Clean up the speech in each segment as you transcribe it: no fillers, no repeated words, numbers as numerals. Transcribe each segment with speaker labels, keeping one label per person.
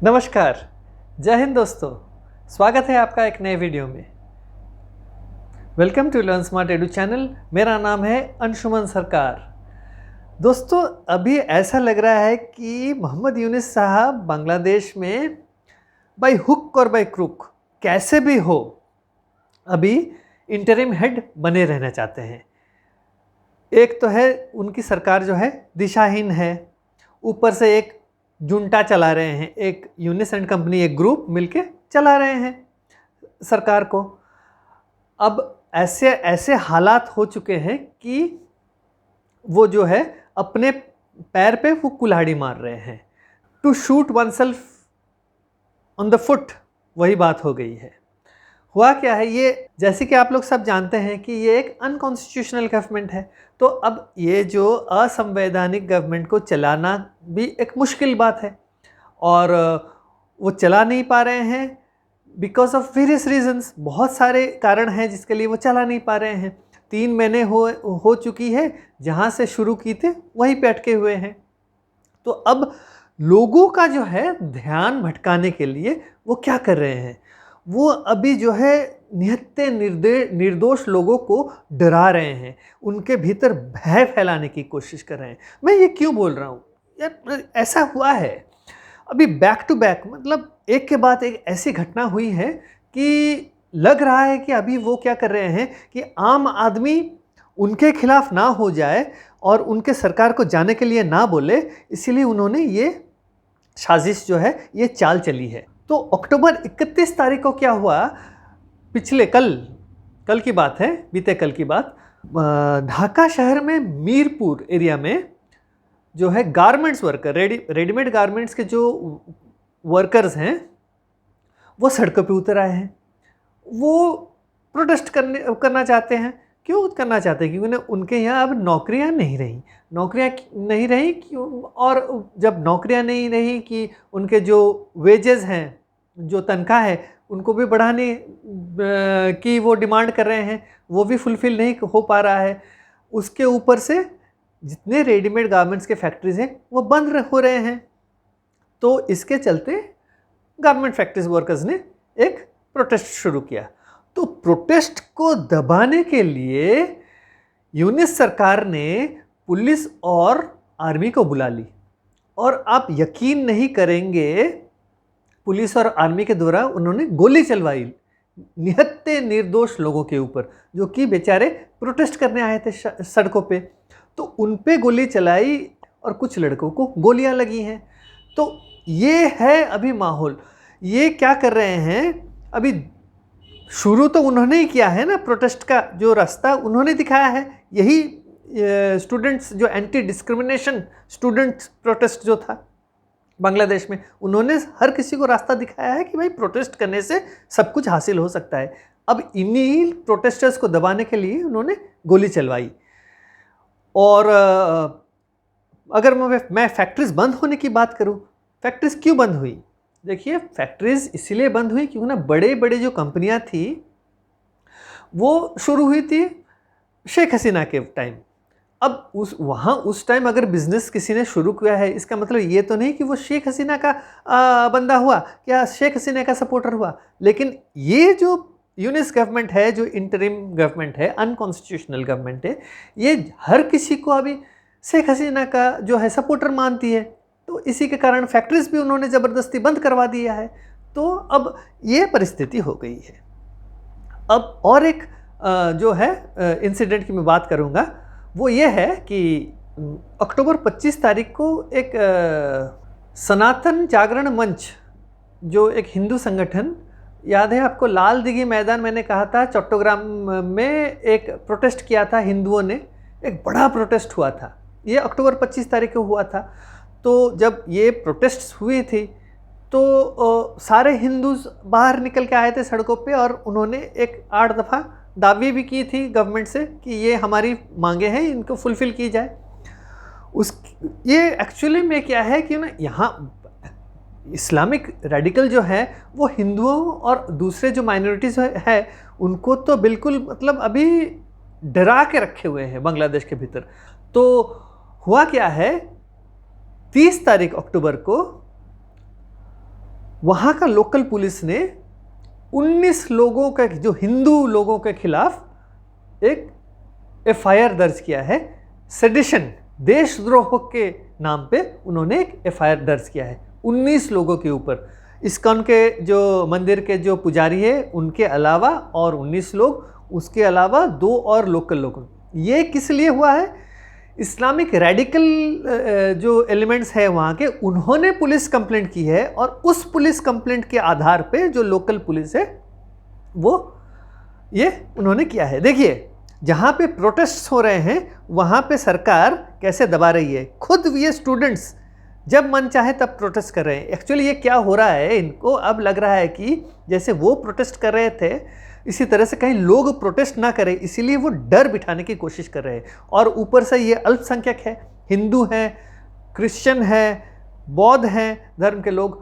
Speaker 1: नमस्कार, जय हिंद दोस्तों। स्वागत है आपका एक नए वीडियो में। Welcome to learn smart edu channel. मेरा नाम है अंशुमन सरकार। दोस्तों, अभी ऐसा लग रहा है कि मोहम्मद यूनुस साहब बांग्लादेश में बाय हुक और बाय क्रुक कैसे भी हो अभी इंटरिम हेड बने रहना चाहते हैं। एक तो है उनकी सरकार जो है दिशाहीन है, ऊपर से एक जुंटा चला रहे हैं, एक यूनिस एंड कंपनी एक ग्रुप मिलके चला रहे हैं सरकार को। अब ऐसे ऐसे हालात हो चुके हैं कि वो जो है अपने पैर पे वो कुल्हाड़ी मार रहे हैं। To shoot oneself on the foot, वही बात हो गई है। हुआ क्या है, ये जैसे कि आप लोग सब जानते हैं कि ये एक अनकॉन्स्टिट्यूशनल गवर्नमेंट है। तो अब ये जो असंवैधानिक गवर्नमेंट को चलाना भी एक मुश्किल बात है, और वो चला नहीं पा रहे हैं बिकॉज ऑफ वेरियस रीजंस। बहुत सारे कारण हैं जिसके लिए वो चला नहीं पा रहे हैं। 3 महीने हो चुकी है, जहाँ से शुरू की थे वहीं पे अटके हुए हैं। तो अब लोगों का जो है ध्यान भटकाने के लिए वो क्या कर रहे हैं, वो अभी जो है निहत्ते निर्दोष लोगों को डरा रहे हैं, उनके भीतर भय फैलाने की कोशिश कर रहे हैं। मैं ये क्यों बोल रहा हूँ यार, ऐसा हुआ है अभी बैक टू बैक, मतलब एक के बाद एक ऐसी घटना हुई है कि लग रहा है कि अभी वो क्या कर रहे हैं कि आम आदमी उनके खिलाफ ना हो जाए और उनके सरकार को जाने के लिए ना बोले, इसीलिए उन्होंने ये साजिश जो है ये चाल चली है। तो अक्टूबर 31 तारीख को क्या हुआ, पिछले कल की बात है, बीते कल की बात, ढाका शहर में मीरपुर एरिया में जो है गारमेंट्स वर्कर, रेडीमेड गारमेंट्स के जो वर्कर्स हैं वो सड़कों पे उतर आए हैं। वो प्रोटेस्ट करना चाहते हैं। क्यों करना चाहते हैं? क्योंकि उनके यहाँ अब नौकरियाँ नहीं रही क्यों, और जब नौकरियाँ नहीं रही कि उनके जो वेजेस हैं, जो तनख्वाह है, उनको भी बढ़ाने की वो डिमांड कर रहे हैं, वो भी फुलफिल नहीं हो पा रहा है। उसके ऊपर से जितने रेडीमेड गारमेंट्स के फैक्ट्रीज हैं वो बंद हो रहे हैं। तो इसके चलते गारमेंट फैक्ट्रीज वर्कर्स ने एक प्रोटेस्ट शुरू किया। तो प्रोटेस्ट को दबाने के लिए यूनिस सरकार ने पुलिस और आर्मी को बुला ली, और आप यकीन नहीं करेंगे, पुलिस और आर्मी के द्वारा उन्होंने गोली चलवाई निहत्ते निर्दोष लोगों के ऊपर, जो कि बेचारे प्रोटेस्ट करने आए थे सड़कों पे। तो उन पे गोली चलाई और कुछ लड़कों को गोलियां लगी हैं। तो ये है अभी माहौल। ये क्या कर रहे हैं, अभी शुरू तो उन्होंने ही किया है ना, प्रोटेस्ट का जो रास्ता उन्होंने दिखाया है। यही स्टूडेंट्स, जो एंटी डिस्क्रिमिनेशन स्टूडेंट्स प्रोटेस्ट जो था बांग्लादेश में, उन्होंने हर किसी को रास्ता दिखाया है कि भाई प्रोटेस्ट करने से सब कुछ हासिल हो सकता है। अब इन्हीं प्रोटेस्टर्स को दबाने के लिए उन्होंने गोली चलवाई। और अगर मैं फैक्ट्रीज बंद होने की बात करूं, फैक्ट्रीज क्यों बंद हुई? देखिए, फैक्ट्रीज इसलिए बंद हुई क्योंकि ना बड़े बड़े जो कंपनियां थी वो शुरू हुई थी शेख हसीना के टाइम। अब उस टाइम अगर बिजनेस किसी ने शुरू किया है, इसका मतलब ये तो नहीं कि वो शेख हसीना का बंदा हुआ या शेख हसीना का सपोर्टर हुआ। लेकिन ये जो यूनिस गवर्नमेंट है, जो इंटरिम गवर्नमेंट है, अनकॉन्स्टिट्यूशनल गवर्नमेंट है, ये हर किसी को अभी शेख हसीना का जो है सपोर्टर मानती है। तो इसी के कारण फैक्ट्रीज भी उन्होंने ज़बरदस्ती बंद करवा दिया है। तो अब ये परिस्थिति हो गई है। अब और एक जो है इंसिडेंट की मैं बात करूंगा, वो ये है कि अक्टूबर 25 तारीख को एक सनातन जागरण मंच, जो एक हिंदू संगठन, याद है आपको, लाल दिघी मैदान, मैंने कहा था चट्टोग्राम में एक प्रोटेस्ट किया था हिंदुओं ने, एक बड़ा प्रोटेस्ट हुआ था। ये अक्टूबर 25 तारीख को हुआ था। तो जब ये प्रोटेस्ट हुई थी तो सारे हिंदूज बाहर निकल के आए थे सड़कों पे, और उन्होंने एक 8 दफ़ा दावे भी की थी गवर्नमेंट से कि ये हमारी मांगे हैं, इनको फुलफ़िल की जाए। ये एक्चुअली में क्या है कि ना, यहाँ इस्लामिक रेडिकल जो है वो हिंदुओं और दूसरे जो माइनॉरिटीज़ है उनको तो बिल्कुल मतलब अभी डरा के रखे हुए हैं बांग्लादेश के भीतर। तो हुआ क्या है, 30 तारीख अक्टूबर को वहाँ का लोकल पुलिस ने 19 लोगों का, जो हिंदू लोगों के खिलाफ एक एफआईआर दर्ज किया है। सेडिशन, देशद्रोह के नाम पे उन्होंने एक एफआईआर दर्ज किया है 19 लोगों के ऊपर। इस्कॉन के जो मंदिर के जो पुजारी है उनके अलावा और 19 लोग, उसके अलावा 2 और लोकल लोग। ये किस लिए हुआ है? इस्लामिक रेडिकल जो एलिमेंट्स है वहाँ के, उन्होंने पुलिस कंप्लेंट की है और उस पुलिस कंप्लेंट के आधार पे जो लोकल पुलिस है वो ये उन्होंने किया है। देखिए, जहाँ पे प्रोटेस्ट हो रहे हैं वहाँ पे सरकार कैसे दबा रही है। खुद ये स्टूडेंट्स जब मन चाहे तब प्रोटेस्ट कर रहे हैं। एक्चुअली ये क्या हो रहा है, इनको अब लग रहा है कि जैसे वो प्रोटेस्ट कर रहे थे इसी तरह से कहीं लोग प्रोटेस्ट ना करें, इसीलिए वो डर बिठाने की कोशिश कर रहे हैं। और ऊपर से ये अल्पसंख्यक है, हिंदू हैं, क्रिश्चियन हैं, बौद्ध हैं, धर्म के लोग,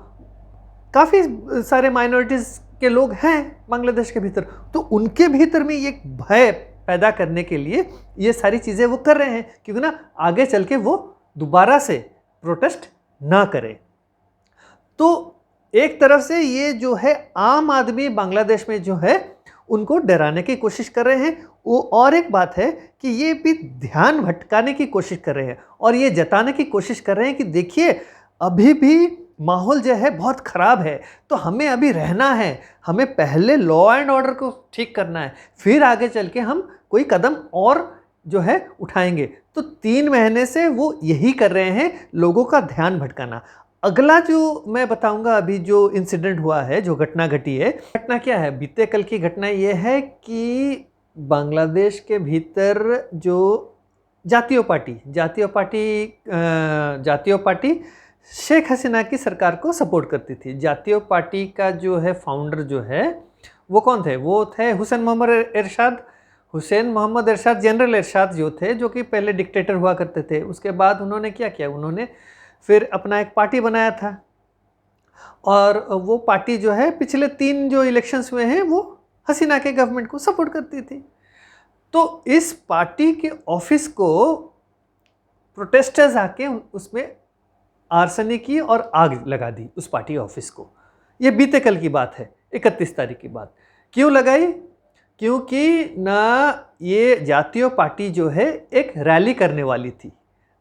Speaker 1: काफ़ी सारे माइनॉरिटीज़ के लोग हैं बांग्लादेश के भीतर। तो उनके भीतर में ये भय पैदा करने के लिए ये सारी चीज़ें वो कर रहे हैं, क्योंकि ना आगे चल के वो दोबारा से प्रोटेस्ट ना करें। तो एक तरफ से ये जो है आम आदमी बांग्लादेश में जो है उनको डराने की कोशिश कर रहे हैं। वो और एक बात है कि ये भी ध्यान भटकाने की कोशिश कर रहे हैं और ये जताने की कोशिश कर रहे हैं कि देखिए अभी भी माहौल जो है बहुत ख़राब है, तो हमें अभी रहना है, हमें पहले लॉ एंड ऑर्डर को ठीक करना है, फिर आगे चल के हम कोई कदम और जो है उठाएंगे। तो 3 महीने से वो यही कर रहे हैं, लोगों का ध्यान भटकाना। अगला जो मैं बताऊंगा, अभी जो इंसिडेंट हुआ है, जो घटना घटी है, घटना क्या है? बीते कल की घटना ये है कि बांग्लादेश के भीतर जो जातीय पार्टी शेख हसीना की सरकार को सपोर्ट करती थी। जातीय पार्टी का जो है फाउंडर जो है वो कौन थे? वो थे हुसैन मोहम्मद एरशाद, जनरल एरशाद जो थे, जो कि पहले डिक्टेटर हुआ करते थे। उसके बाद उन्होंने क्या किया, उन्होंने फिर अपना एक पार्टी बनाया था और वो पार्टी जो है पिछले 3 जो इलेक्शंस हुए हैं वो हसीना के गवर्नमेंट को सपोर्ट करती थी। तो इस पार्टी के ऑफिस को प्रोटेस्टर्स आके उसमें आर्सनी की और आग लगा दी उस पार्टी ऑफिस को। ये बीते कल की बात है, 31 तारीख की बात। क्यों लगाई? क्योंकि ना ये जातीय पार्टी जो है एक रैली करने वाली थी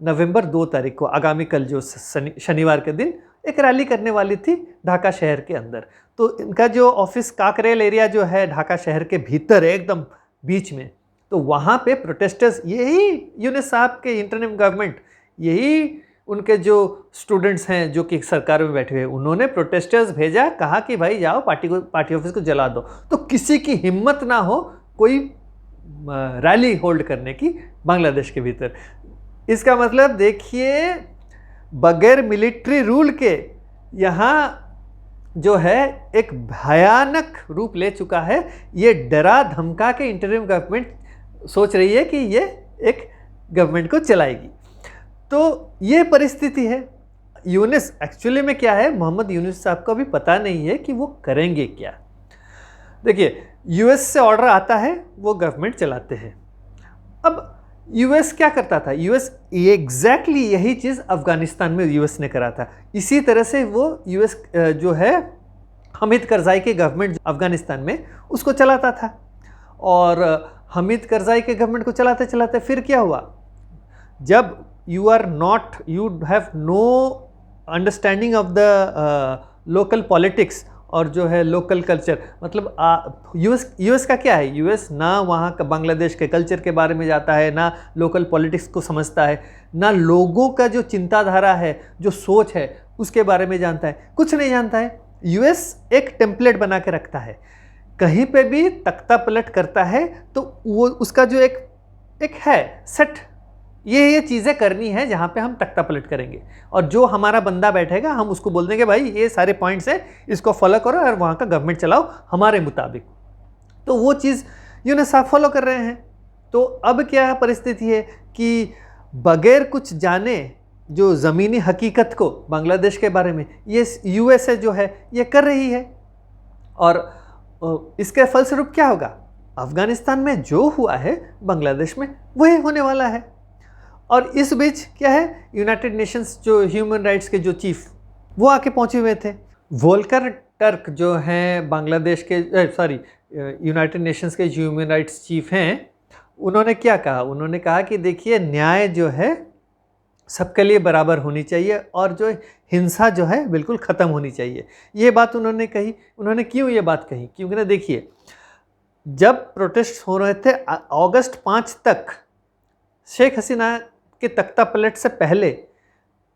Speaker 1: नवंबर 2 तारीख को, आगामी कल जो शनिवार के दिन एक रैली करने वाली थी ढाका शहर के अंदर। तो इनका जो ऑफिस काकरेल एरिया जो है ढाका शहर के भीतर एकदम बीच में, तो वहाँ पे प्रोटेस्टर्स, यही यूनुस साहब के इंटरिम गवर्नमेंट, यही उनके जो स्टूडेंट्स हैं जो कि सरकार में बैठे हुए, उन्होंने प्रोटेस्टर्स भेजा, कहा कि भाई जाओ पार्टी ऑफिस को जला दो। तो किसी की हिम्मत ना हो कोई रैली होल्ड करने की बांग्लादेश के भीतर। इसका मतलब देखिए, बगैर मिलिट्री रूल के यहाँ जो है एक भयानक रूप ले चुका है। ये डरा धमका के इंटरिम गवर्नमेंट सोच रही है कि ये एक गवर्नमेंट को चलाएगी। तो ये परिस्थिति है। यूनुस एक्चुअली में क्या है, मोहम्मद यूनुस साहब को भी पता नहीं है कि वो करेंगे क्या। देखिए, यूएस से ऑर्डर आता है, वो गवर्नमेंट चलाते हैं। अब यूएस क्या करता था? यूएस एग्जैक्टली यही चीज़ अफगानिस्तान में यूएस ने करा था। इसी तरह से वो यूएस जो है हमीद करज़ाई की गवर्नमेंट अफगानिस्तान में उसको चलाता था। और हमीद करज़ाई के गवर्नमेंट को चलाते चलाते फिर क्या हुआ, जब you have no understanding of the local politics और जो है लोकल कल्चर, मतलब यूएस का क्या है, यूएस ना वहाँ का बांग्लादेश के कल्चर के बारे में जाता है, ना लोकल पॉलिटिक्स को समझता है, ना लोगों का जो चिंताधारा है, जो सोच है उसके बारे में जानता है, कुछ नहीं जानता है। यूएस एक टेम्पलेट बना के रखता है, कहीं पे भी तख्ता पलट करता है तो वो उसका जो एक है सेट, ये चीज़ें करनी है जहाँ पे हम तख्ता पलट करेंगे, और जो हमारा बंदा बैठेगा हम उसको बोल देंगे भाई ये सारे पॉइंट्स हैं, इसको फॉलो करो और वहाँ का गवर्नमेंट चलाओ हमारे मुताबिक। तो वो चीज़ यूनुस साहब फॉलो कर रहे हैं। तो अब क्या परिस्थिति है कि बगैर कुछ जाने जो ज़मीनी हकीकत को बांग्लादेश के बारे में ये यूएसए जो है ये कर रही है। और इसके फलस्वरूप क्या होगा, अफगानिस्तान में जो हुआ है बांग्लादेश में वही होने वाला है। और इस बीच क्या है, यूनाइटेड नेशंस जो ह्यूमन राइट्स के जो चीफ वो आके पहुंचे हुए थे, वोल्कर टर्क जो हैं बांग्लादेश के यूनाइटेड नेशंस के ह्यूमन राइट्स चीफ हैं, उन्होंने क्या कहा? उन्होंने कहा कि देखिए न्याय जो है सबके लिए बराबर होनी चाहिए और जो हिंसा जो है बिल्कुल ख़त्म होनी चाहिए। ये बात उन्होंने कही। उन्होंने क्यों ये बात कही? क्योंकि ना देखिए, जब प्रोटेस्ट हो रहे थे अगस्त 5 तक, शेख हसीना के तख्ता पलट से पहले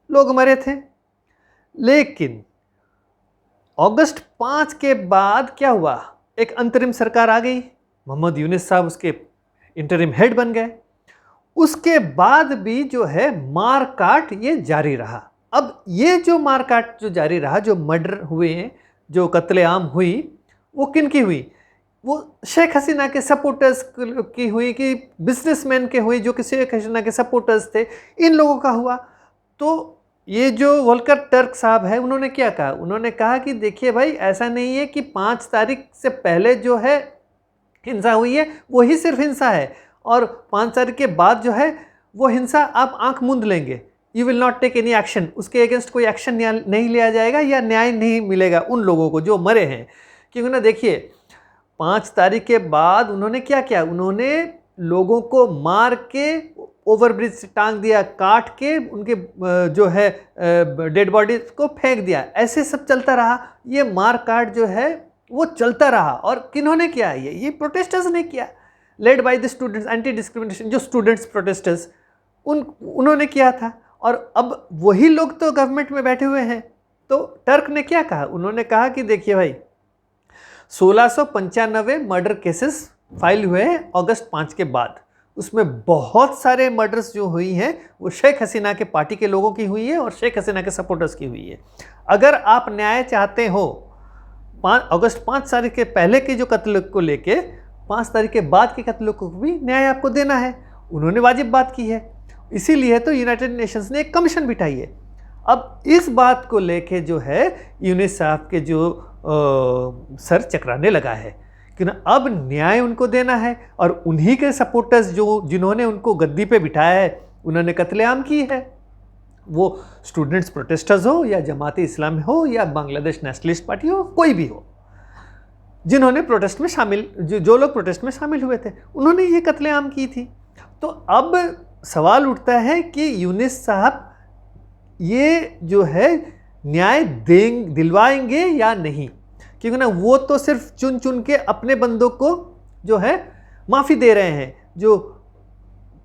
Speaker 1: लोग मरे थे, लेकिन अगस्त 5 के बाद क्या हुआ? एक अंतरिम सरकार आ गई, मोहम्मद यूनिस साहब उसके इंटरिम हेड बन गए। उसके बाद भी जो है मार काट ये जारी रहा। अब ये जो मार काट जो जारी रहा, जो मर्डर हुए हैं, जो कत्लेआम हुई, वो किन की हुई? वो शेख हसीना के सपोर्टर्स की हुई कि बिजनेसमैन के हुई, जो कि शेख हसीना के सपोर्टर्स थे, इन लोगों का हुआ। तो ये जो वोल्कर टर्क साहब है, उन्होंने क्या कहा? उन्होंने कहा कि देखिए भाई, ऐसा नहीं है कि 5 तारीख से पहले जो है हिंसा हुई है वही सिर्फ हिंसा है, और 5 तारीख के बाद जो है वो हिंसा आप आंख मूंद लेंगे, you will not take any action, उसके अगेंस्ट कोई एक्शन नहीं लिया जाएगा या न्याय नहीं मिलेगा उन लोगों को जो मरे हैं। क्योंकि ना देखिए, 5 तारीख के बाद उन्होंने क्या किया? उन्होंने लोगों को मार के ओवरब्रिज से टांग दिया, काट के उनके जो है डेड बॉडी को फेंक दिया। ऐसे सब चलता रहा, ये मार काट जो है वो चलता रहा। और किन्होंने किया? ये प्रोटेस्टर्स ने किया, led by the students, anti discrimination जो स्टूडेंट्स प्रोटेस्टर्स उन्होंने किया था। और अब वही लोग तो गवर्नमेंट में बैठे हुए हैं। तो टर्क ने क्या कहा? उन्होंने कहा कि देखिए भाई, 1695 मर्डर केसेस फाइल हुए हैं अगस्त 5 के बाद। उसमें बहुत सारे मर्डर्स जो हुई हैं वो शेख हसीना के पार्टी के लोगों की हुई है और शेख हसीना के सपोर्टर्स की हुई है। अगर आप न्याय चाहते हो, अगस्त 5 तारीख के पहले के जो कत्ल को लेके 5 तारीख के बाद के कत्लों को भी न्याय आपको देना है। उन्होंने वाजिब बात की है, इसीलिए तो यूनाइटेड नेशंस ने एक कमीशन बिठाई है। अब इस बात को लेके जो है यूनिस साहब के जो सर चकराने लगा है कि ना अब न्याय उनको देना है, और उन्हीं के सपोर्टर्स जिन्होंने उनको गद्दी पे बिठाया है, उन्होंने कत्लेआम की है। वो स्टूडेंट्स प्रोटेस्टर्स हो या जमात इस्लाम हो या बांग्लादेश नेशनलिस्ट पार्टी हो, कोई भी हो, जिन्होंने प्रोटेस्ट में शामिल जो लोग प्रोटेस्ट में शामिल हुए थे, उन्होंने ये कत्लेआम की थी। तो अब सवाल उठता है कि यूनिस साहब ये जो है न्याय दिलवाएंगे या नहीं? क्योंकि ना वो तो सिर्फ चुन चुन के अपने बंदों को जो है माफ़ी दे रहे हैं, जो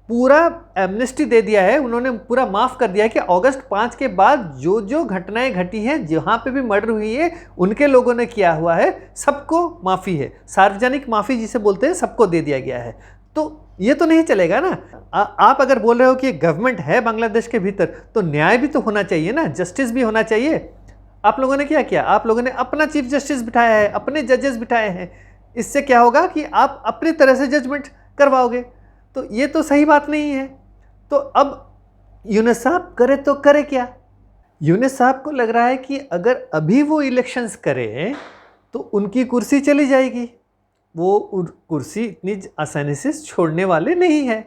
Speaker 1: पूरा एमनेस्टी दे दिया है, उन्होंने पूरा माफ़ कर दिया है कि अगस्त 5 के बाद जो जो घटनाएं घटी हैं, जहाँ पे भी मर्डर हुई है, उनके लोगों ने किया हुआ है, सबको माफ़ी है। सार्वजनिक माफ़ी जिसे बोलते हैं, सबको दे दिया गया है। तो ये तो नहीं चलेगा ना। आप अगर बोल रहे हो कि गवर्नमेंट है बांग्लादेश के भीतर, तो न्याय भी तो होना चाहिए ना, जस्टिस भी होना चाहिए। आप लोगों ने क्या किया? आप लोगों ने अपना चीफ जस्टिस बिठाया है, अपने जजेस बिठाए हैं। इससे क्या होगा कि आप अपनी तरह से जजमेंट करवाओगे, तो ये तो सही बात नहीं है। तो अब यूनिस साहब करे तो करे क्या? यूनिस साहब को लग रहा है कि अगर अभी वो इलेक्शंस करें तो उनकी कुर्सी चली जाएगी। वो कुर्सी इतनी आसानी से छोड़ने वाले नहीं है,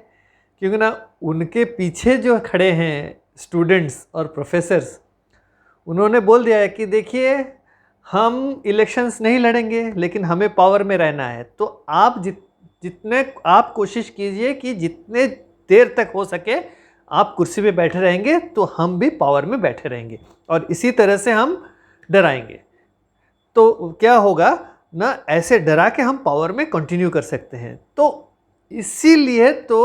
Speaker 1: क्योंकि ना उनके पीछे जो खड़े हैं स्टूडेंट्स और प्रोफेसर्स, उन्होंने बोल दिया है कि देखिए, हम इलेक्शंस नहीं लड़ेंगे, लेकिन हमें पावर में रहना है। तो आप जितने आप कोशिश कीजिए कि जितने देर तक हो सके आप कुर्सी पे बैठे रहेंगे, तो हम भी पावर में बैठे रहेंगे और इसी तरह से हम डराएंगे। तो क्या होगा ना, ऐसे डरा के हम पावर में कंटिन्यू कर सकते हैं। तो इसीलिए तो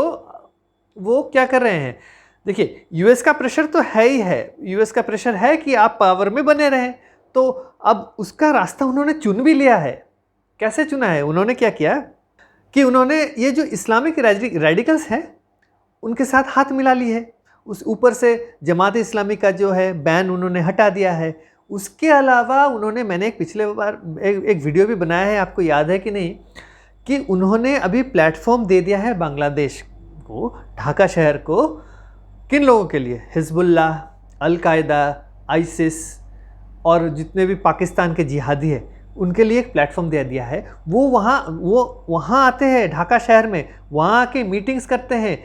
Speaker 1: वो क्या कर रहे हैं? देखिए, यूएस का प्रेशर तो है ही है, यूएस का प्रेशर है कि आप पावर में बने रहें। तो अब उसका रास्ता उन्होंने चुन भी लिया है। कैसे चुना है? उन्होंने क्या किया कि उन्होंने ये जो इस्लामिक रेडिकल्स हैं उनके साथ हाथ मिला ली है। उस ऊपर से जमात इस्लामी का जो है बैन उन्होंने हटा दिया है। उसके अलावा उन्होंने, मैंने एक पिछले बार एक वीडियो भी बनाया है, आपको याद है कि नहीं, कि उन्होंने अभी प्लेटफॉर्म दे दिया है बांग्लादेश को, ढाका शहर को, किन लोगों के लिए? हिजबुल्लाह, अल-कायदा, आइसिस और जितने भी पाकिस्तान के जिहादी हैं, उनके लिए एक प्लेटफॉर्म दे दिया है। वो वहाँ आते हैं ढाका शहर में, वहाँ आके मीटिंग्स करते हैं,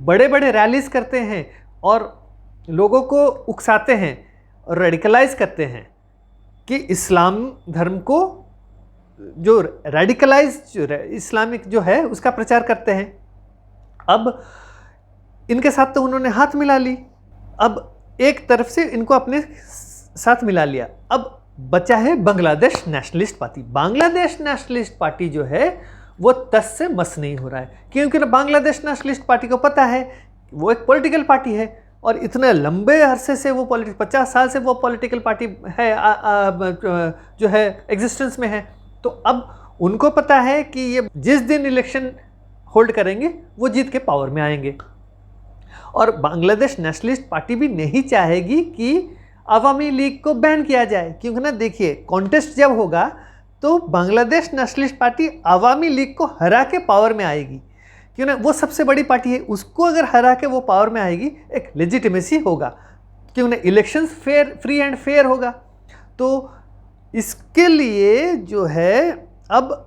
Speaker 1: बड़े बड़े रैलीज करते हैं और लोगों को उकसाते हैं और रेडिकलाइज करते हैं कि इस्लाम धर्म को जो रेडिकलाइज इस्लामिक जो है उसका प्रचार करते हैं। अब इनके साथ तो उन्होंने हाथ मिला ली, अब एक तरफ से इनको अपने साथ मिला लिया। अब बचा है Bangladesh nationalist party. Bangladesh nationalist party जो है वो तस से मस नहीं हो रहा है, क्योंकि बांग्लादेश नेशनलिस्ट पार्टी को पता है वो एक पॉलिटिकल पार्टी है और इतने लंबे अरसे से वो 50 साल से वो पॉलिटिकल पार्टी है जो है एग्जिस्टेंस में है। तो अब उनको पता है कि ये जिस दिन इलेक्शन होल्ड करेंगे वो जीत के पावर में आएंगे। और बांग्लादेश नेशनलिस्ट पार्टी भी नहीं चाहेगी कि अवामी लीग को बैन किया जाए, क्योंकि ना देखिए कॉन्टेस्ट जब होगा तो बांग्लादेश नेशनलिस्ट पार्टी अवामी लीग को हरा के पावर में आएगी, क्यों ना वो सबसे बड़ी पार्टी है, उसको अगर हरा के वो पावर में आएगी एक लेजिटिमेसी होगा, क्यों ना elections fair free and fair होगा। तो इसके लिए जो है अब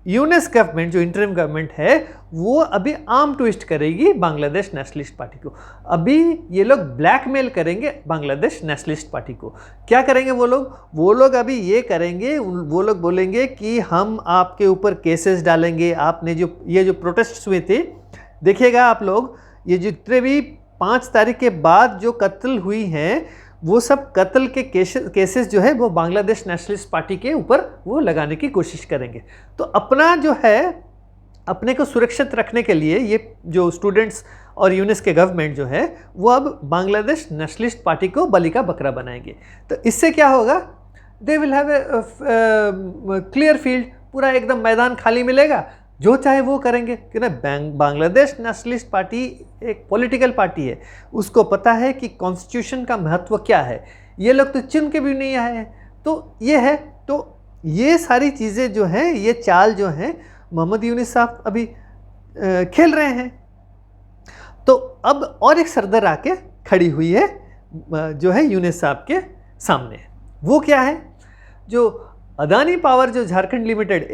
Speaker 1: यूनिस गवर्नमेंट जो इंटरिम गवर्नमेंट है वो अभी आर्म ट्विस्ट करेगी बांग्लादेश नेशनलिस्ट पार्टी को। अभी ये लोग ब्लैकमेल करेंगे बांग्लादेश नेशनलिस्ट पार्टी को। क्या करेंगे वो लोग अभी ये करेंगे, वो लोग बोलेंगे कि हम आपके ऊपर केसेस डालेंगे। आपने ये जो प्रोटेस्ट हुए थे, देखिएगा आप लोग, ये जितने भी 5 तारीख के बाद जो कत्ल हुई हैं वो सब कत्ल के केसेस जो है वो बांग्लादेश नेशनलिस्ट पार्टी के ऊपर वो लगाने की कोशिश करेंगे। तो अपना जो है अपने को सुरक्षित रखने के लिए ये जो स्टूडेंट्स और यूनिस के गवर्नमेंट जो है वो अब बांग्लादेश नेशनलिस्ट पार्टी को बलि का बकरा बनाएंगे। तो इससे क्या होगा, they will have a clear field, पूरा एकदम मैदान खाली मिलेगा, जो चाहे वो करेंगे। क्यों ना बांग्लादेश नेशनलिस्ट पार्टी एक पॉलिटिकल पार्टी है, उसको पता है कि कॉन्स्टिट्यूशन का महत्व क्या है। ये लोग तो चुन के भी नहीं आए हैं, तो ये है। तो ये सारी चीज़ें जो हैं, ये चाल जो हैं मोहम्मद यूनिस साहब अभी खेल रहे हैं। तो अब और एक सरदर आके खड़ी हुई है जो है यूनिस साहब के सामने। वो क्या है, जो अदानी पावर जो झारखंड लिमिटेड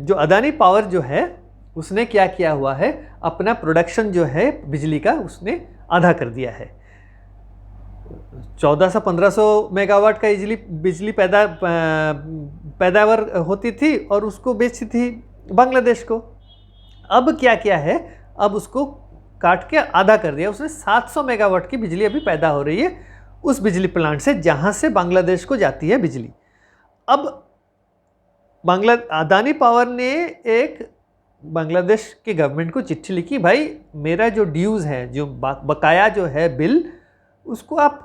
Speaker 1: जो अदानी पावर जो है उसने क्या किया हुआ है, अपना प्रोडक्शन जो है बिजली का उसने आधा कर दिया है। 1400-1500 मेगावाट का बिजली पैदावार होती थी और उसको बेची थी बांग्लादेश को। अब क्या किया है, अब उसको काट के आधा कर दिया उसने। 700 मेगावाट की बिजली अभी पैदा हो रही है उस बिजली प्लांट से जहाँ से बांग्लादेश को जाती है बिजली। अब अदानी पावर ने एक बांग्लादेश के गवर्नमेंट को चिट्ठी लिखी, भाई मेरा जो ड्यूज़ है, जो बकाया जो है बिल, उसको आप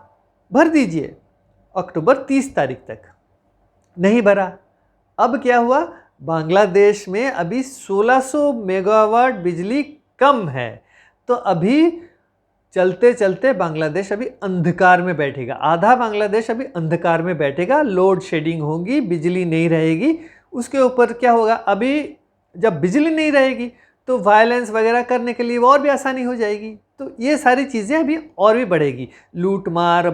Speaker 1: भर दीजिए अक्टूबर 30 तारीख तक। नहीं भरा। अब क्या हुआ, बांग्लादेश में अभी 1600 मेगावाट बिजली कम है। तो अभी चलते चलते बांग्लादेश अभी अंधकार में बैठेगा, आधा बांग्लादेश अभी अंधकार में बैठेगा, लोड शेडिंग होगी, बिजली नहीं रहेगी। उसके ऊपर क्या होगा, अभी जब बिजली नहीं रहेगी तो वायलेंस वगैरह करने के लिए और भी आसानी हो जाएगी। तो ये सारी चीज़ें अभी और भी बढ़ेगी, लूट मार,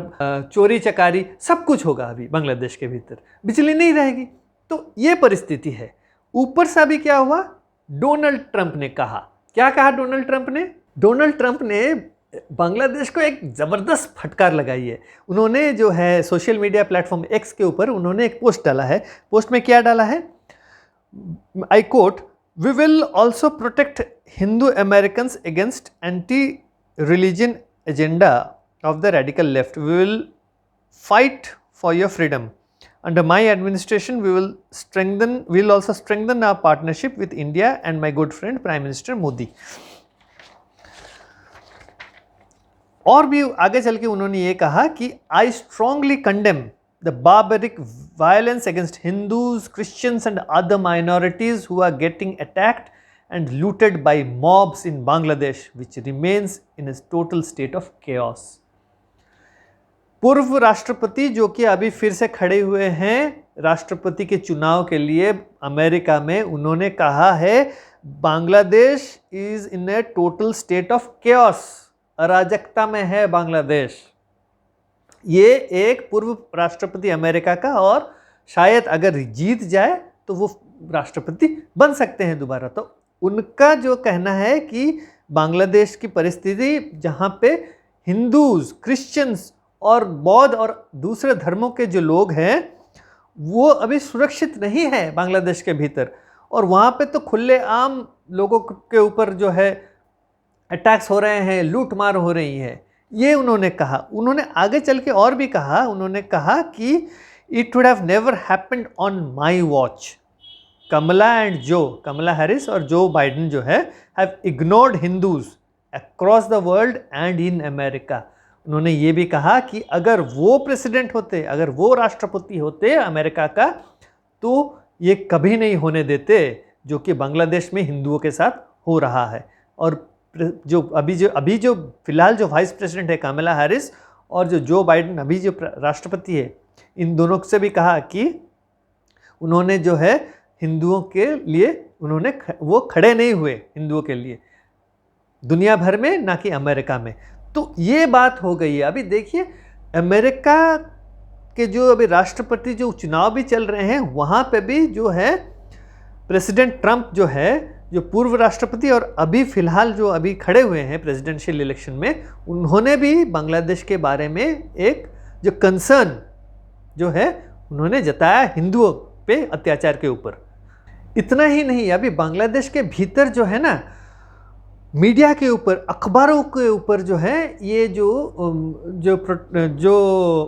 Speaker 1: चोरी चकारी, सब कुछ होगा अभी बांग्लादेश के भीतर, बिजली नहीं रहेगी। तो ये परिस्थिति है। ऊपर से अभी क्या हुआ, डोनाल्ड ट्रंप ने कहा, क्या कहा डोनाल्ड ट्रंप ने? डोनाल्ड ट्रंप ने बांग्लादेश को एक ज़बरदस्त फटकार लगाई है। उन्होंने जो है सोशल मीडिया प्लेटफॉर्म एक्स के ऊपर उन्होंने एक पोस्ट डाला है। पोस्ट में क्या डाला है, I quote, we will also protect Hindu Americans against anti religion agenda of the radical left, we will fight for your freedom, under my administration we will also strengthen our partnership with India and my good friend Prime Minister Modi। और भी आगे चल के उन्होंने ये कहा कि I strongly condemn the barbaric violence against Hindus, Christians and other minorities who are getting attacked and looted by mobs in Bangladesh, which remains in a total state of chaos। पूर्व राष्ट्रपति जो कि अभी फिर से खड़े हुए हैं राष्ट्रपति के चुनाव के लिए अमेरिका में, उन्होंने कहा है Bangladesh is in A total state of chaos, अराजकता में है बांग्लादेश। ये एक पूर्व राष्ट्रपति अमेरिका का, और शायद अगर जीत जाए तो वो राष्ट्रपति बन सकते हैं दोबारा। तो उनका जो कहना है कि बांग्लादेश की परिस्थिति जहाँ पे हिंदूज, क्रिश्चियंस और बौद्ध और दूसरे धर्मों के जो लोग हैं वो अभी सुरक्षित नहीं है बांग्लादेश के भीतर, और वहाँ पे तो खुले आम लोगों के ऊपर जो है अटैक्स हो रहे हैं, लूट मार हो रही है। ये उन्होंने कहा। उन्होंने आगे चल के और भी कहा, उन्होंने कहा कि it would have never happened on my watch. Kamala Harris और जो बाइडेन जो है have ignored Hindus across the world and in America. उन्होंने ये भी कहा कि अगर वो प्रेसिडेंट होते, अगर वो राष्ट्रपति होते अमेरिका का, तो ये कभी नहीं होने देते जो कि बांग्लादेश में हिंदुओं के साथ हो रहा है। और जो अभी जो फिलहाल जो वाइस प्रेसिडेंट है कमला हैरिस, और जो बाइडेन अभी जो राष्ट्रपति है, इन दोनों से भी कहा कि उन्होंने जो है हिंदुओं के लिए वो खड़े नहीं हुए हिंदुओं के लिए दुनिया भर में, ना कि अमेरिका में। तो ये बात हो गई है। अभी देखिए अमेरिका के जो अभी राष्ट्रपति जो चुनाव भी चल रहे हैं, वहाँ पे भी जो है प्रेसिडेंट ट्रंप जो है, जो पूर्व राष्ट्रपति और अभी फिलहाल जो अभी खड़े हुए हैं प्रेसिडेंशियल इलेक्शन में, उन्होंने भी बांग्लादेश के बारे में एक जो कंसर्न जो है उन्होंने जताया हिंदुओं पे अत्याचार के ऊपर। इतना ही नहीं, अभी बांग्लादेश के भीतर जो है ना, मीडिया के ऊपर, अखबारों के ऊपर जो है ये जो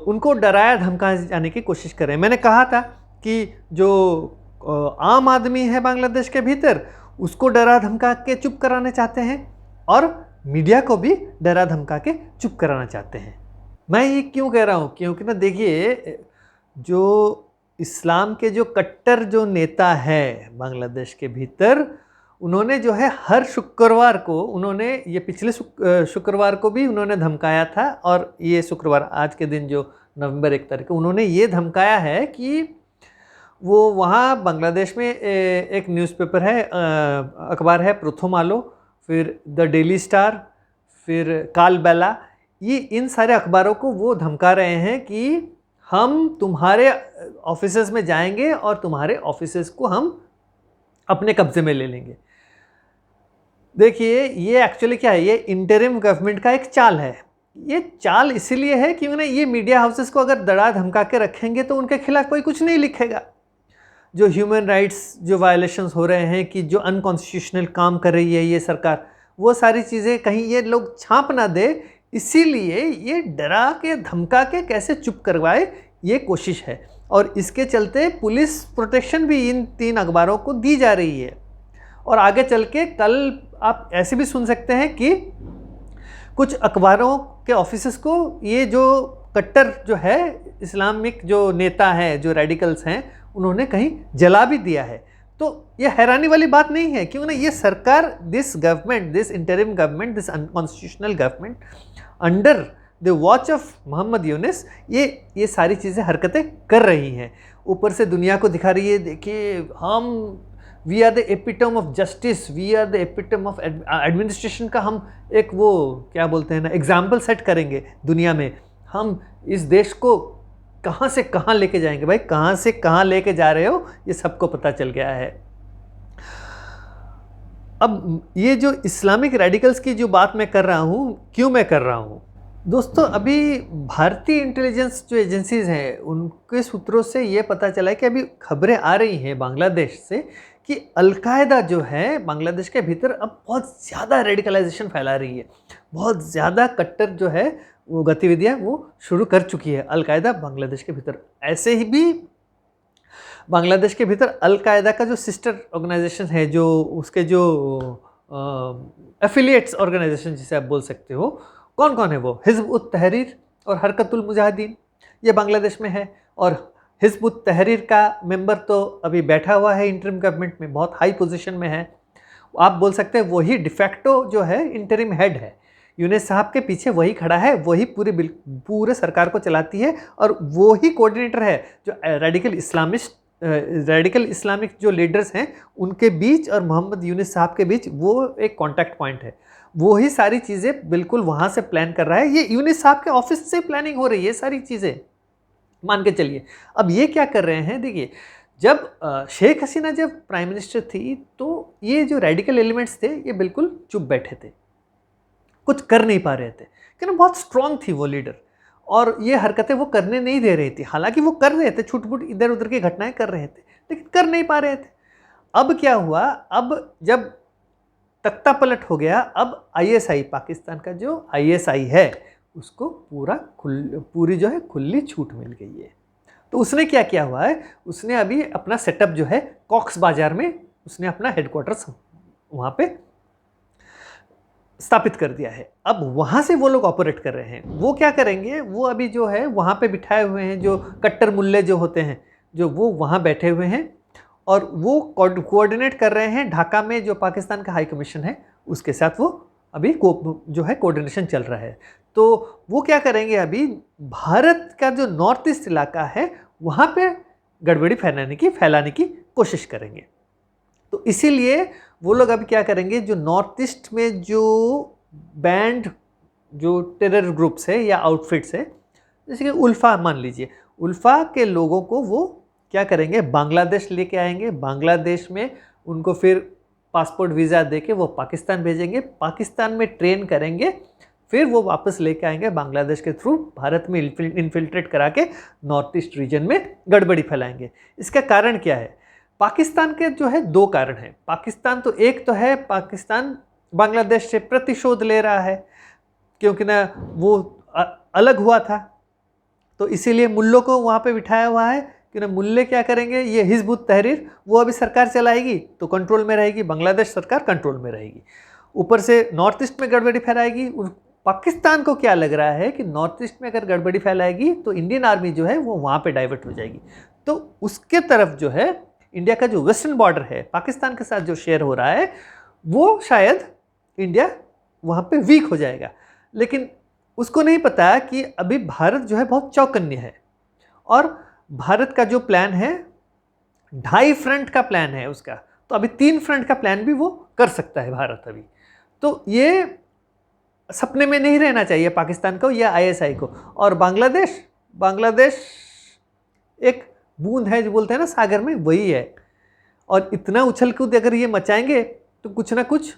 Speaker 1: उनको डराया धमकाया जाने की कोशिश कर रहे हैं। मैंने कहा था कि जो आम आदमी है बांग्लादेश के भीतर, उसको डरा धमका के चुप कराना चाहते हैं, और मीडिया को भी डरा धमका के चुप कराना चाहते हैं। मैं ये क्यों कह रहा हूँ? क्योंकि ना देखिए, जो इस्लाम के जो कट्टर जो नेता है बांग्लादेश के भीतर, उन्होंने जो है हर शुक्रवार को, उन्होंने ये पिछले शुक्रवार को भी उन्होंने धमकाया था, और ये शुक्रवार आज के दिन जो नवंबर 1 तारीख को उन्होंने ये धमकाया है कि वो वहाँ बांग्लादेश में एक न्यूज़पेपर है, अखबार है प्रथम, फिर द डेली स्टार, फिर काल बेला, ये इन सारे अखबारों को वो धमका रहे हैं कि हम तुम्हारे ऑफिसेज में जाएंगे और तुम्हारे ऑफिसेज को हम अपने कब्जे में ले लेंगे। देखिए ये एक्चुअली क्या है, ये इंटरिम गवर्नमेंट का एक चाल है। ये चाल इसीलिए है कि उन्हें ये मीडिया हाउसेस को अगर डरा धमका के रखेंगे तो उनके खिलाफ कोई कुछ नहीं लिखेगा। जो ह्यूमन राइट्स जो वायलेशंस हो रहे हैं, कि जो अनकॉन्स्टिट्यूशनल काम कर रही है ये सरकार, वो सारी चीज़ें कहीं ये लोग छाप ना दे, इसीलिए ये डरा के धमका के कैसे चुप करवाए, ये कोशिश है। और इसके चलते पुलिस प्रोटेक्शन भी इन 3 अखबारों को दी जा रही है। और आगे चल के कल आप ऐसे भी सुन सकते हैं कि कुछ अखबारों के ऑफिसेस को ये जो कट्टर जो है इस्लामिक जो नेता है, जो रेडिकल्स हैं, उन्होंने कहीं जला भी दिया है। तो ये हैरानी वाली बात नहीं है, क्यों ना ये सरकार, this government, this interim government, this unconstitutional government under the watch of Muhammad Yunus ये सारी चीज़ें हरकतें कर रही हैं। ऊपर से दुनिया को दिखा रही है, देखिए हम we are the epitome of justice, we are the epitome of administration का हम एक वो क्या बोलते हैं ना, एग्जाम्पल सेट करेंगे दुनिया में। हम इस देश को कहाँ से कहाँ लेके जाएंगे। भाई कहाँ से कहाँ लेके जा रहे हो ये सबको पता चल गया है। अब ये जो इस्लामिक रेडिकल्स की जो बात मैं कर रहा हूँ, क्यों मैं कर रहा हूँ दोस्तों, अभी भारतीय इंटेलिजेंस जो एजेंसीज हैं उनके सूत्रों से ये पता चला है कि अभी खबरें आ रही हैं बांग्लादेश से कि अलकायदा जो है बांग्लादेश के भीतर अब बहुत ज़्यादा रेडिकलाइजेशन फैला रही है, बहुत ज़्यादा कट्टर जो है वो गतिविधियाँ वो शुरू कर चुकी है अलकायदा बांग्लादेश के भीतर। ऐसे ही भी बांग्लादेश के भीतर अलकायदा का जो सिस्टर ऑर्गेनाइजेशन है, जो उसके जो एफिलिएट्स ऑर्गेनाइजेशन जिसे आप बोल सकते हो, कौन कौन है वो? हिज़्ब उत तहरीर और हरकतुल मुजाहिदीन, ये बांग्लादेश में है। और हिज़्ब उत तहरीर का मेंबर तो अभी बैठा हुआ है इंटरिम गवर्नमेंट में, बहुत हाई पोजीशन में है। आप बोल सकते हैं वही डिफेक्टो जो है इंटरिम हेड है, यूनिस साहब के पीछे वही खड़ा है, वही पूरे सरकार को चलाती है, और वही कोऑर्डिनेटर है जो रेडिकल इस्लामिक जो लीडर्स हैं उनके बीच और मोहम्मद यूनिस साहब के बीच वो एक कॉन्टैक्ट पॉइंट है। वो ही सारी चीज़ें बिल्कुल वहाँ से प्लान कर रहा है। ये यूनिस साहब के ऑफिस से प्लानिंग हो रही है सारी चीज़ें, मान के चलिए। अब ये क्या कर रहे हैं, देखिए जब शेख हसीना जब प्राइम मिनिस्टर थी तो ये जो रेडिकल एलिमेंट्स थे ये बिल्कुल चुप बैठे थे, कुछ कर नहीं पा रहे थे, क्योंकि बहुत स्ट्रांग थी वो लीडर। और ये हरकतें वो करने नहीं दे रही थी। हालांकि वो कर रहे थे, छूट-फूट इधर उधर की घटनाएं कर रहे थे, लेकिन कर नहीं पा रहे थे। अब क्या हुआ, अब जब तख्ता पलट हो गया, अब आईएसआई, पाकिस्तान का जो आईएसआई है, उसको पूरी जो है खुली छूट मिल गई है। तो उसने क्या किया हुआ है, उसने अभी अपना सेटअप जो है कॉक्स बाजार में उसने अपना हेडक्वार्टर्स वहाँ पे स्थापित कर दिया है। अब वहाँ से वो लोग ऑपरेट कर रहे हैं। वो क्या करेंगे, वो अभी जो है वहाँ पे बिठाए हुए हैं जो कट्टर मुल्ले जो होते हैं, जो वो वहाँ बैठे हुए हैं और वो कोऑर्डिनेट कर रहे हैं ढाका में जो पाकिस्तान का हाई कमीशन है उसके साथ। वो अभी जो है कोऑर्डिनेशन चल रहा है। तो वो क्या करेंगे, अभी भारत का जो नॉर्थ ईस्ट इलाका है वहाँ पे गड़बड़ी फैलाने की कोशिश करेंगे। तो इसीलिए वो लोग अभी क्या करेंगे, जो नॉर्थ ईस्ट में जो बैंड जो टेरर ग्रुप्स है या आउटफिट्स है, जैसे कि उल्फा मान लीजिए, उल्फा के लोगों को वो क्या करेंगे, बांग्लादेश लेके आएंगे। बांग्लादेश में उनको फिर पासपोर्ट वीज़ा देके वो पाकिस्तान भेजेंगे, पाकिस्तान में ट्रेन करेंगे, फिर वो वापस लेके आएंगे बांग्लादेश के थ्रू, भारत में इन्फिल्ट्रेट करा के नॉर्थ ईस्ट रीजन में गड़बड़ी फैलाएंगे। इसका कारण क्या है, पाकिस्तान के जो है दो कारण हैं। पाकिस्तान तो एक तो है, पाकिस्तान बांग्लादेश से प्रतिशोध ले रहा है, क्योंकि ना वो अलग हुआ था, तो इसीलिए मुल्लों को वहाँ पे बिठाया हुआ है कि ना मुल्ले क्या करेंगे, ये हिज़्ब उत तहरीर वो अभी सरकार चलाएगी तो कंट्रोल में रहेगी, बांग्लादेश सरकार कंट्रोल में रहेगी, ऊपर से नॉर्थ ईस्ट में गड़बड़ी फैलाएगी। पाकिस्तान को क्या लग रहा है कि नॉर्थ ईस्ट में अगर गड़बड़ी फैलाएगी तो इंडियन आर्मी जो है वो वहाँ पे डाइवर्ट हो जाएगी, तो उसके तरफ जो है इंडिया का जो वेस्टर्न बॉर्डर है पाकिस्तान के साथ जो शेयर हो रहा है, वो शायद इंडिया वहाँ पे वीक हो जाएगा। लेकिन उसको नहीं पता कि अभी भारत जो है बहुत चौकन्य है, और भारत का जो प्लान है 2.5 फ्रंट का प्लान है उसका, तो अभी 3 फ्रंट का प्लान भी वो कर सकता है भारत अभी। तो ये सपने में नहीं रहना चाहिए पाकिस्तान को या आईएसआई को। और बांग्लादेश एक बूंद है जो बोलते हैं ना सागर में, वही है। और इतना उछल कूद अगर ये मचाएंगे तो कुछ ना कुछ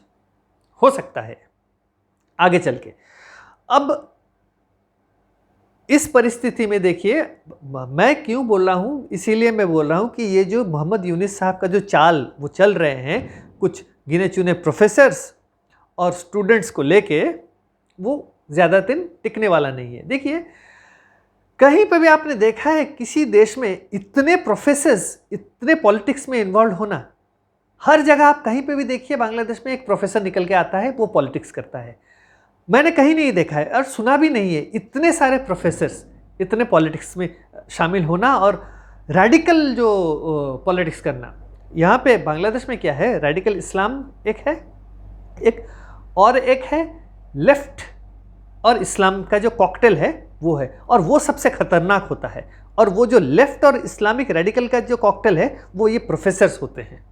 Speaker 1: हो सकता है आगे चल के। अब इस परिस्थिति में देखिए, मैं क्यों बोल रहा हूँ, इसीलिए मैं बोल रहा हूँ कि ये जो मोहम्मद यूनिस साहब का जो चाल वो चल रहे हैं, कुछ गिने चुने प्रोफेसर्स और स्टूडेंट्स को लेके, वो ज़्यादा दिन टिकने वाला नहीं है। देखिए, कहीं पर भी आपने देखा है किसी देश में इतने प्रोफेसर्स, इतने पॉलिटिक्स में इन्वॉल्व होना? हर जगह आप कहीं पे भी देखिए, बांग्लादेश में एक प्रोफेसर निकल के आता है, वो पॉलिटिक्स करता है। मैंने कहीं नहीं देखा है और सुना भी नहीं है इतने सारे प्रोफेसर्स इतने पॉलिटिक्स में शामिल होना और रेडिकल जो पॉलिटिक्स करना। यहाँ पे बांग्लादेश में क्या है, रेडिकल इस्लाम एक है, एक है लेफ्ट और इस्लाम का जो कॉकटेल है वो है, और वो सबसे खतरनाक होता है। और वो जो लेफ्ट और इस्लामिक रेडिकल का जो कॉकटेल है वो ये प्रोफेसर्स होते हैं।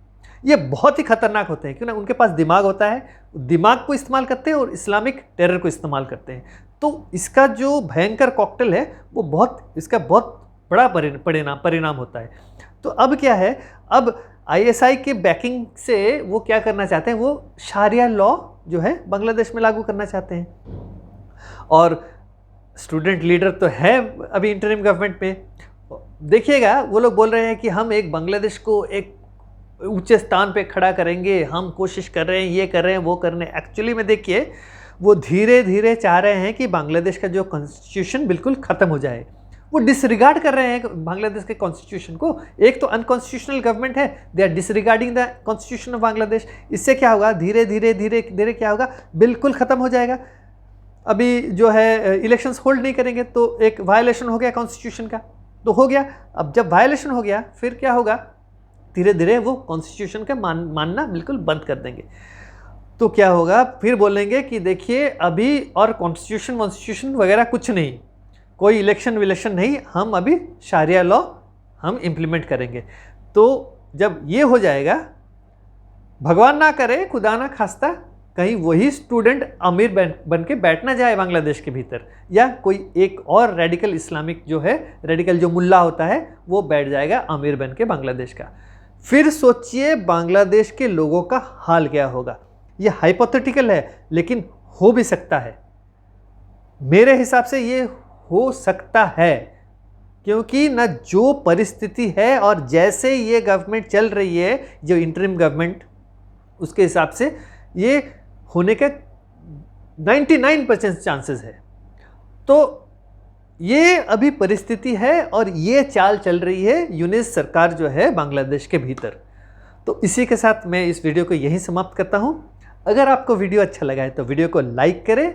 Speaker 1: ये बहुत ही खतरनाक होते हैं, क्यों ना, उनके पास दिमाग होता है, दिमाग को इस्तेमाल करते हैं और इस्लामिक टेरर को इस्तेमाल करते हैं। तो इसका जो भयंकर कॉकटेल है वो इसका बहुत बड़ा परिणाम होता है। तो अब क्या है, अब आईएसआई के बैकिंग से वो क्या करना चाहते हैं, वो शारिया लॉ जो है बांग्लादेश में लागू करना चाहते हैं। और स्टूडेंट लीडर तो है अभी इंटरिम गवर्नमेंट में। देखिएगा, वो लोग बोल रहे हैं कि हम एक बांग्लादेश को एक ऊंचे स्थान पे खड़ा करेंगे, हम कोशिश कर रहे हैं, ये कर रहे हैं, वो कर रहे हैं। एक्चुअली में देखिए, वो धीरे धीरे चाह रहे हैं कि बांग्लादेश का जो कॉन्स्टिट्यूशन बिल्कुल ख़त्म हो जाए। वो डिसरिगार्ड कर रहे हैं बांग्लादेश के कॉन्स्टिट्यूशन को। एक तो अनकॉन्स्टिट्यूशनल गवर्नमेंट है, they are disregarding the constitution of Bangladesh. इससे क्या होगा, धीरे धीरे धीरे धीरे क्या होगा, बिल्कुल ख़त्म हो जाएगा। अभी जो है इलेक्शंस होल्ड नहीं करेंगे तो एक वायलेशन हो गया कॉन्स्टिट्यूशन का, तो हो गया। अब जब वायलेशन हो गया फिर क्या होगा, धीरे धीरे वो कॉन्स्टिट्यूशन का मानना बिल्कुल बंद कर देंगे। तो क्या होगा, फिर बोलेंगे कि देखिए अभी और कॉन्स्टिट्यूशन वगैरह कुछ नहीं, कोई इलेक्शन नहीं, हम अभी शारिया लॉ हम इम्प्लीमेंट करेंगे। तो जब ये हो जाएगा, भगवान ना करे, खुदा ना खास्ता, कहीं वही स्टूडेंट अमीर बन के बैठ ना जाए बांग्लादेश के भीतर, या कोई एक और रेडिकल इस्लामिक जो है, रेडिकल जो मुल्ला होता है, वो बैठ जाएगा अमीर बन के बांग्लादेश का। फिर सोचिए बांग्लादेश के लोगों का हाल क्या होगा। ये हाइपोथेटिकल है लेकिन हो भी सकता है। मेरे हिसाब से ये हो सकता है, क्योंकि ना जो परिस्थिति है और जैसे ये गवर्नमेंट चल रही है, जो इंटरिम गवर्नमेंट, उसके हिसाब से ये होने के 99% चांसेस है। तो ये अभी परिस्थिति है और ये चाल चल रही है यूनिस सरकार जो है बांग्लादेश के भीतर। तो इसी के साथ मैं इस वीडियो को यहीं समाप्त करता हूँ। अगर आपको वीडियो अच्छा लगा है तो वीडियो को लाइक करें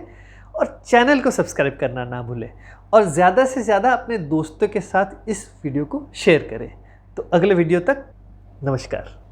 Speaker 1: और चैनल को सब्सक्राइब करना ना भूलें, और ज़्यादा से ज़्यादा अपने दोस्तों के साथ इस वीडियो को शेयर करें। तो अगले वीडियो तक नमस्कार।